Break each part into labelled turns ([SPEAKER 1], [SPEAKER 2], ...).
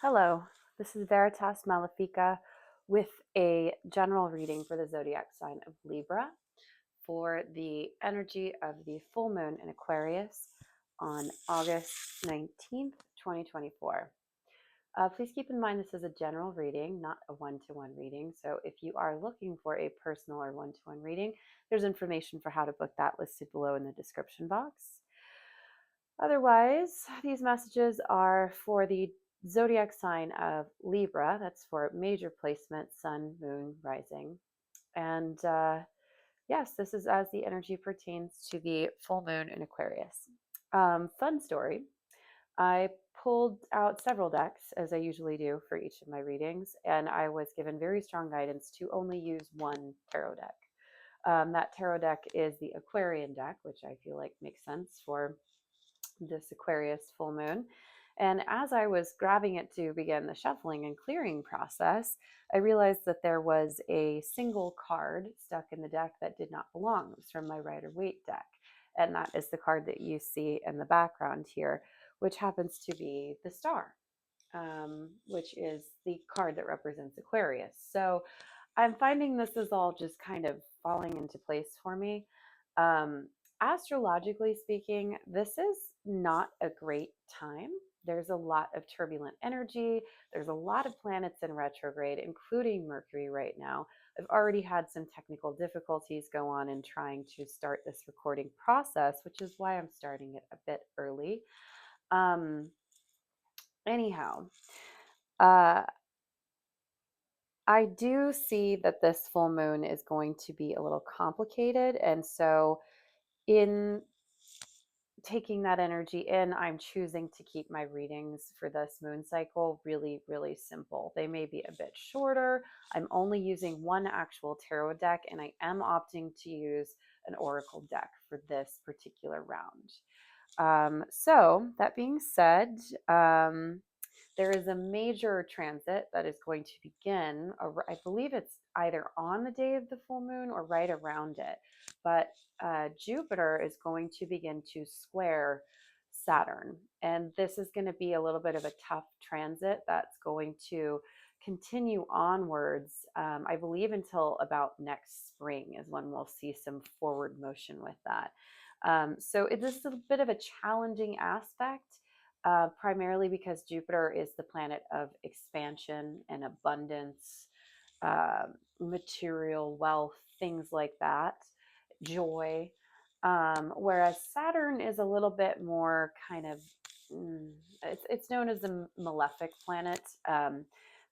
[SPEAKER 1] Hello, this is Veritas Malefica with a general reading for the zodiac sign of Libra for the energy of the full moon in Aquarius on August 19th, 2024. Please keep in mind this is a general reading, not a one-to-one reading. So if you are looking for a personal or one-to-one reading, there's information for how to book that listed below in the description box. Otherwise, these messages are for the zodiac sign of Libra. That's for major placement, sun, moon, rising. And yes, this is as the energy pertains to the full moon in Aquarius. Fun story. I pulled out several decks, as I usually do for each of my readings, and I was given very strong guidance to only use one tarot deck. That tarot deck is the Aquarian deck, which I feel like makes sense for this Aquarius full moon. And as I was grabbing it to begin the shuffling and clearing process, I realized that there was a single card stuck in the deck that did not belong. It was from my Rider-Waite deck. And that is the card that you see in the background here, which happens to be the star, which is the card that represents Aquarius. So I'm finding this is all just kind of falling into place for me. Um, Astrologically speaking, this is not a great time. There's a lot of turbulent energy. There's a lot of planets in retrograde, including Mercury right now. I've already had some technical difficulties go on in trying to start this recording process, which is why I'm starting it a bit early. Um, anyhow, uh, I do see that this full moon is going to be a little complicated. And so, in taking that energy in, I'm choosing to keep my readings for this moon cycle really, really simple. They may be a bit shorter. I'm only using one actual tarot deck, and I am opting to use an oracle deck for this particular round. So, that being said, there is a major transit that is going to begin. I believe it's either on the day of the full moon or right around it. But Jupiter is going to begin to square Saturn. And this is going to be a little bit of a tough transit that's going to continue onwards, I believe, until about next spring is when we'll see some forward motion with that. So this is a bit of a challenging aspect, primarily because Jupiter is the planet of expansion and abundance, uh, material wealth, things like that, joy. Whereas Saturn is a little bit more kind of, it's known as the malefic planet,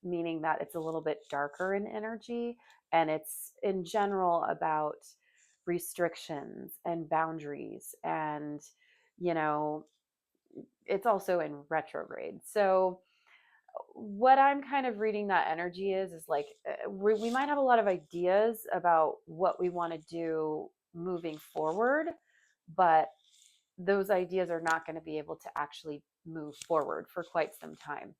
[SPEAKER 1] meaning that it's a little bit darker in energy, and it's in general about restrictions and boundaries, and you know it's also in retrograde. So what I'm kind of reading that energy is like we might have a lot of ideas about what we want to do moving forward, but those ideas are not going to be able to actually move forward for quite some time.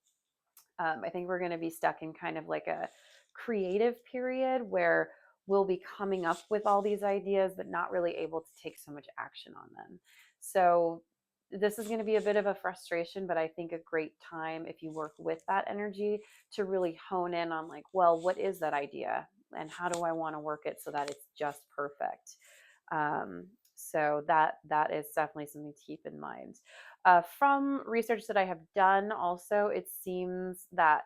[SPEAKER 1] I think we're going to be stuck in kind of like a creative period where we'll be coming up with all these ideas, but not really able to take so much action on them. So, this is going to be a bit of a frustration, but I think a great time if you work with that energy to really hone in on, like, well, what is that idea? And how do I want to work it so that it's just perfect? So that is definitely something to keep in mind. From research that I have done, also, it seems that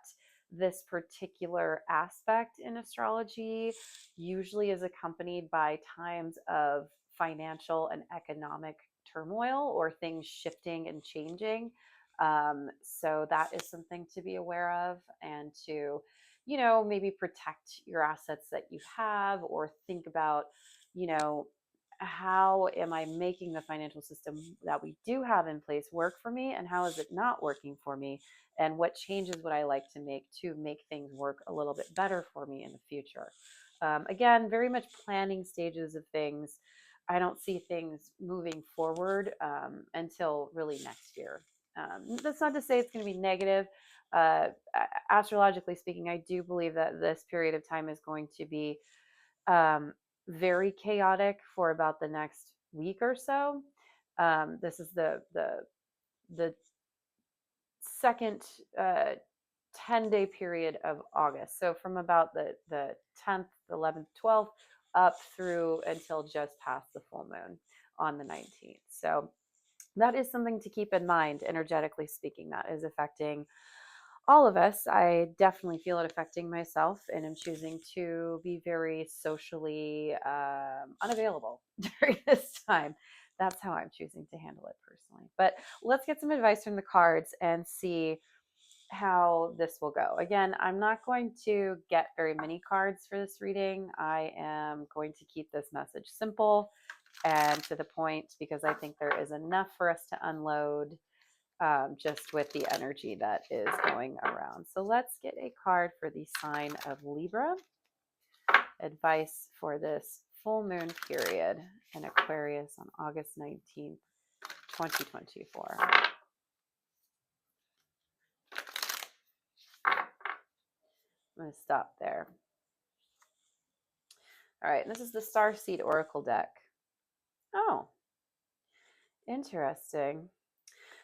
[SPEAKER 1] this particular aspect in astrology usually is accompanied by times of financial and economic turmoil or things shifting and changing. So that is something to be aware of, and to, maybe protect your assets that you have, or think about, you know, how am I making the financial system that we do have in place work for me, and how is it not working for me, and what changes would I like to make things work a little bit better for me in the future. Again, very much planning stages of things. I don't see things moving forward until really next year. That's not to say it's going to be negative. Astrologically speaking, I do believe that this period of time is going to be um, very chaotic for about the next week or so. This is the second 10-day period of August. So from about the 10th, 11th, 12th, up through until just past the full moon on the 19th. So that is something to keep in mind, energetically speaking, that is affecting all of us. I definitely feel it affecting myself, and I'm choosing to be very socially unavailable during this time. That's how I'm choosing to handle it personally. But let's get some advice from the cards and see how this will go. Again, I'm not going to get very many cards for this reading. I am going to keep this message simple and to the point because I think there is enough for us to unload just with the energy that is going around. So let's get a card for the sign of Libra. Advice for this full moon period in Aquarius on August 19th, 2024. I'm going to stop there. All right, this is the Starseed Oracle deck. Oh, interesting.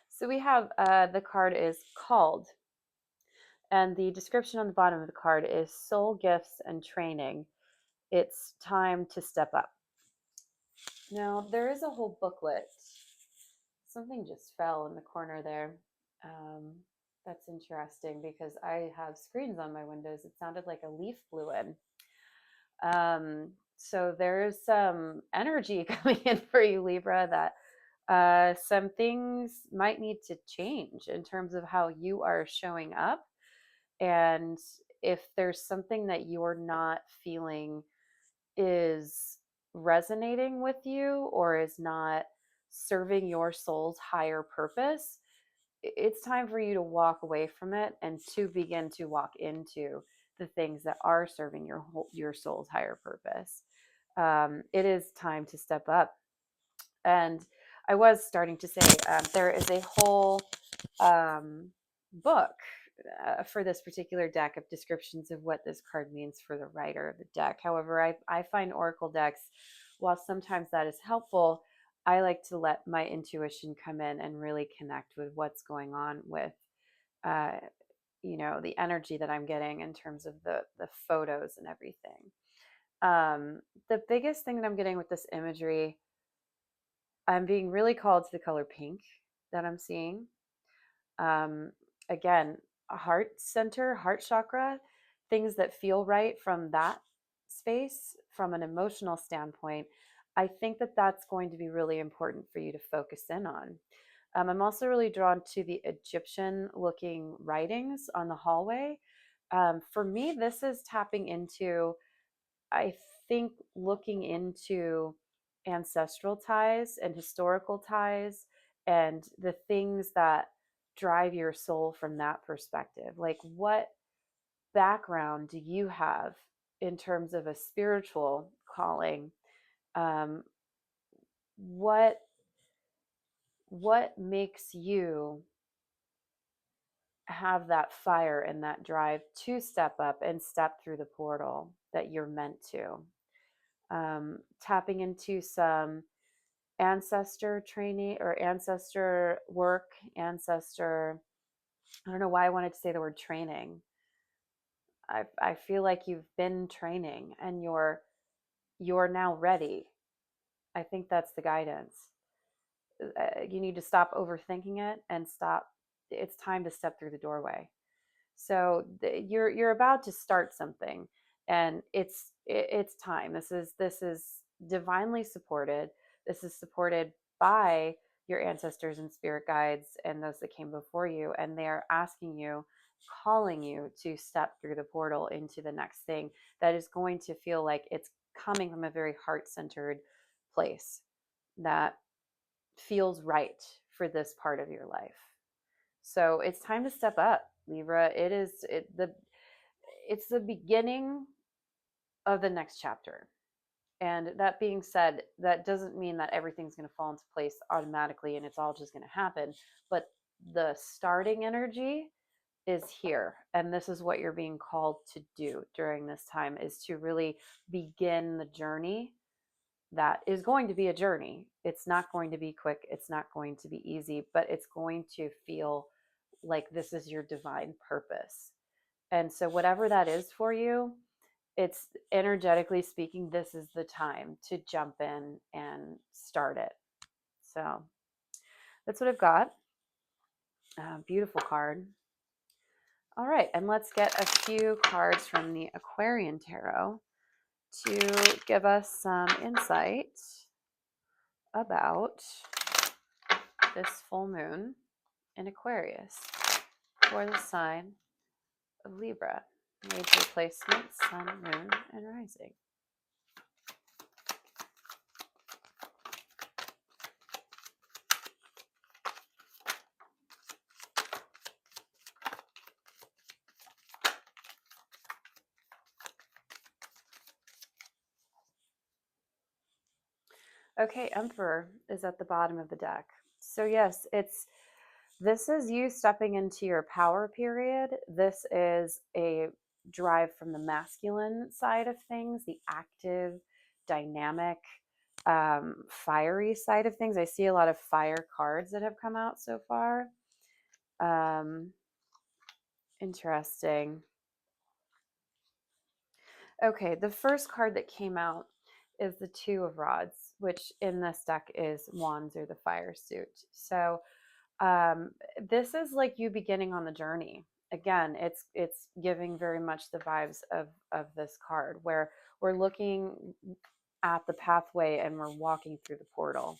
[SPEAKER 1] So we have the card is Called, and the description on the bottom of the card is Soul Gifts and Training. It's time to step up. Now, there is a whole booklet. Something just fell in the corner there. Um, that's interesting because I have screens on my windows. It sounded like a leaf blew in. So there's some energy coming in for you, Libra, that some things might need to change in terms of how you are showing up. And if there's something that you're not feeling is resonating with you or is not serving your soul's higher purpose, it's time for you to walk away from it and to begin to walk into the things that are serving your soul's higher purpose. It is time to step up. And I was starting to say there is a whole book for this particular deck of descriptions of what this card means for the writer of the deck. However, I find oracle decks, while sometimes that is helpful, I like to let my intuition come in and really connect with what's going on with, uh, the energy that I'm getting in terms of the photos and everything. The biggest thing that I'm getting with this imagery, I'm being really called to the color pink that I'm seeing. Um, Again, a heart center, heart chakra, things that feel right from that space, from an emotional standpoint. I think that that's going to be really important for you to focus in on. I'm also really drawn to the Egyptian looking writings on the hallway. For me, this is tapping into, I think, looking into ancestral ties and historical ties and the things that drive your soul from that perspective. Like, what background do you have in terms of a spiritual calling? Um, what what makes you have that fire and that drive to step up and step through the portal that you're meant to? Tapping into some ancestor training or ancestor work, ancestor. I don't know why I wanted to say the word training. I feel like you've been training and you're now ready. I think that's the guidance. You need to stop overthinking it and stop. It's time to step through the doorway. So you're about to start something, and it's time. This is divinely supported. This is supported by your ancestors and spirit guides and those that came before you, and they are asking you, calling you to step through the portal into the next thing that is going to feel like it's coming from a very heart-centered place that feels right for this part of your life. So it's time to step up, Libra. It's the beginning of the next chapter. And that being said, that doesn't mean that everything's going to fall into place automatically and it's all just going to happen. But the starting energy is here. And this is what you're being called to do during this time, is to really begin the journey that is going to be a journey. It's not going to be quick. It's not going to be easy, but it's going to feel like this is your divine purpose. And so whatever that is for you, it's energetically speaking, this is the time to jump in and start it. So that's what I've got. Beautiful card. All right, and let's get a few cards from the Aquarian Tarot to give us some insight about this full moon in Aquarius for the sign of Libra. Major placement, sun, moon, and rising. Okay, Emperor is at the bottom of the deck. So yes, this is you stepping into your power period. This is a drive from the masculine side of things, the active, dynamic, fiery side of things. I see a lot of fire cards that have come out so far. Interesting. Okay, the first card that came out is the Two of Rods, which in this deck is Wands or the fire suit. So um, this is like you beginning on the journey. Again, it's giving very much the vibes of this card where we're looking at the pathway and we're walking through the portal.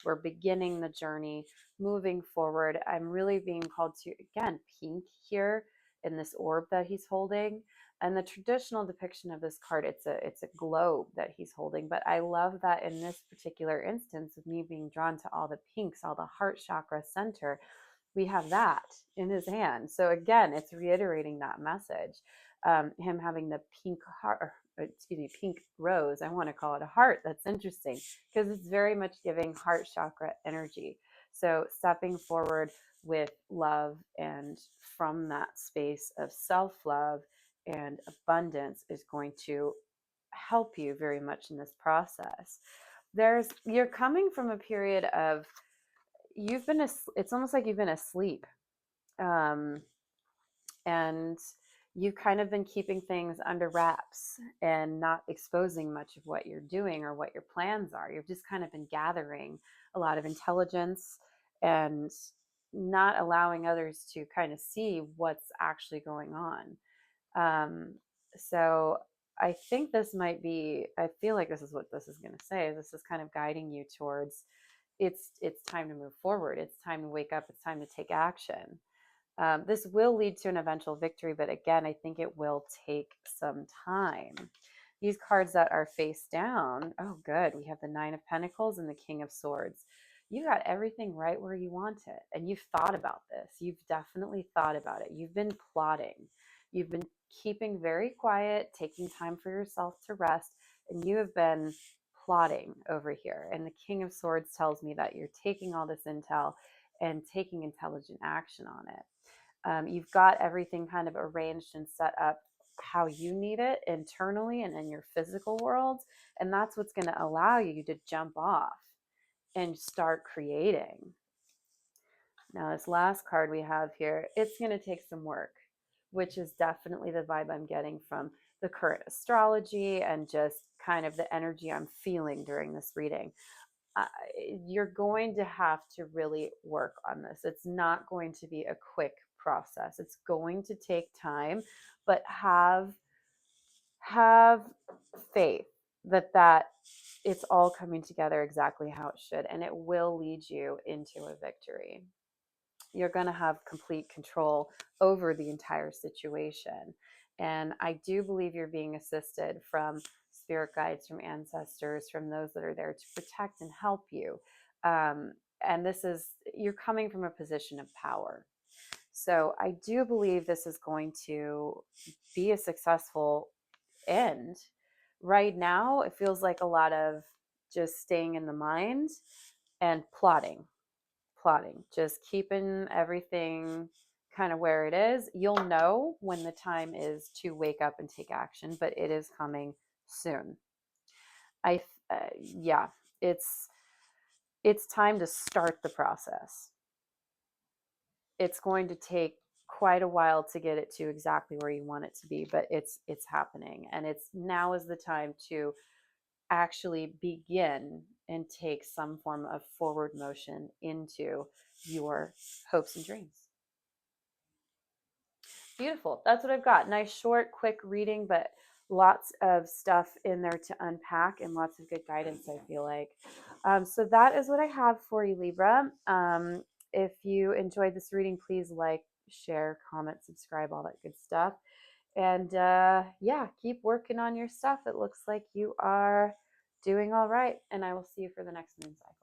[SPEAKER 1] We're beginning the journey, moving forward. I'm really being called to, again, pink here in this orb that he's holding. And the traditional depiction of this card, it's a globe that he's holding. But I love that in this particular instance, of me being drawn to all the pinks, all the heart chakra center, we have that in his hand. So again, it's reiterating that message. Him having the pink heart, or, excuse me, pink rose. I want to call it a heart. That's interesting because it's very much giving heart chakra energy. So stepping forward with love and from that space of self-love and abundance is going to help you very much in this process. You're coming from a period of it's almost like you've been asleep, um, and you've kind of been keeping things under wraps and not exposing much of what you're doing or what your plans are. You've just kind of been gathering a lot of intelligence and not allowing others to kind of see what's actually going on. um, so I think this might be, I feel like this is what this is going to say. This is kind of guiding you towards it's time to move forward. It's time to wake up. It's time to take action. This will lead to an eventual victory, but again, I think it will take some time. These cards that are face down, oh, good. We have the Nine of Pentacles and the King of Swords. You got everything right where you want it, and you've thought about this. You've definitely thought about it. You've been plotting. You've been keeping very quiet, taking time for yourself to rest, and you have been plotting over here. And the King of Swords tells me that you're taking all this intel and taking intelligent action on it. You've got everything kind of arranged and set up how you need it internally and in your physical world. And that's what's going to allow you to jump off and start creating. Now, this last card we have here, it's going to take some work, which is definitely the vibe I'm getting from the current astrology and just kind of the energy I'm feeling during this reading. uh, you're going to have to really work on this. It's not going to be a quick process. It's going to take time, but have faith that it's all coming together exactly how it should, and it will lead you into a victory. You're going to have complete control over the entire situation. And I do believe you're being assisted from spirit guides, from ancestors, from those that are there to protect and help you. And you're coming from a position of power. So I do believe this is going to be a successful end. Right now, it feels like a lot of just staying in the mind and plotting, just keeping everything kind of where it is. You'll know when the time is to wake up and take action, but it is coming soon. Yeah, it's time to start the process. It's going to take quite a while to get it to exactly where you want it to be, but it's happening, and it's now is the time to actually begin and take some form of forward motion into your hopes and dreams. Beautiful. That's what I've got. Nice, short, quick reading, but lots of stuff in there to unpack and lots of good guidance, I feel like. So that is what I have for you, Libra. If you enjoyed this reading, please like, share, comment, subscribe, all that good stuff. And yeah, keep working on your stuff. It looks like you are doing all right. And I will see you for the next moon cycle.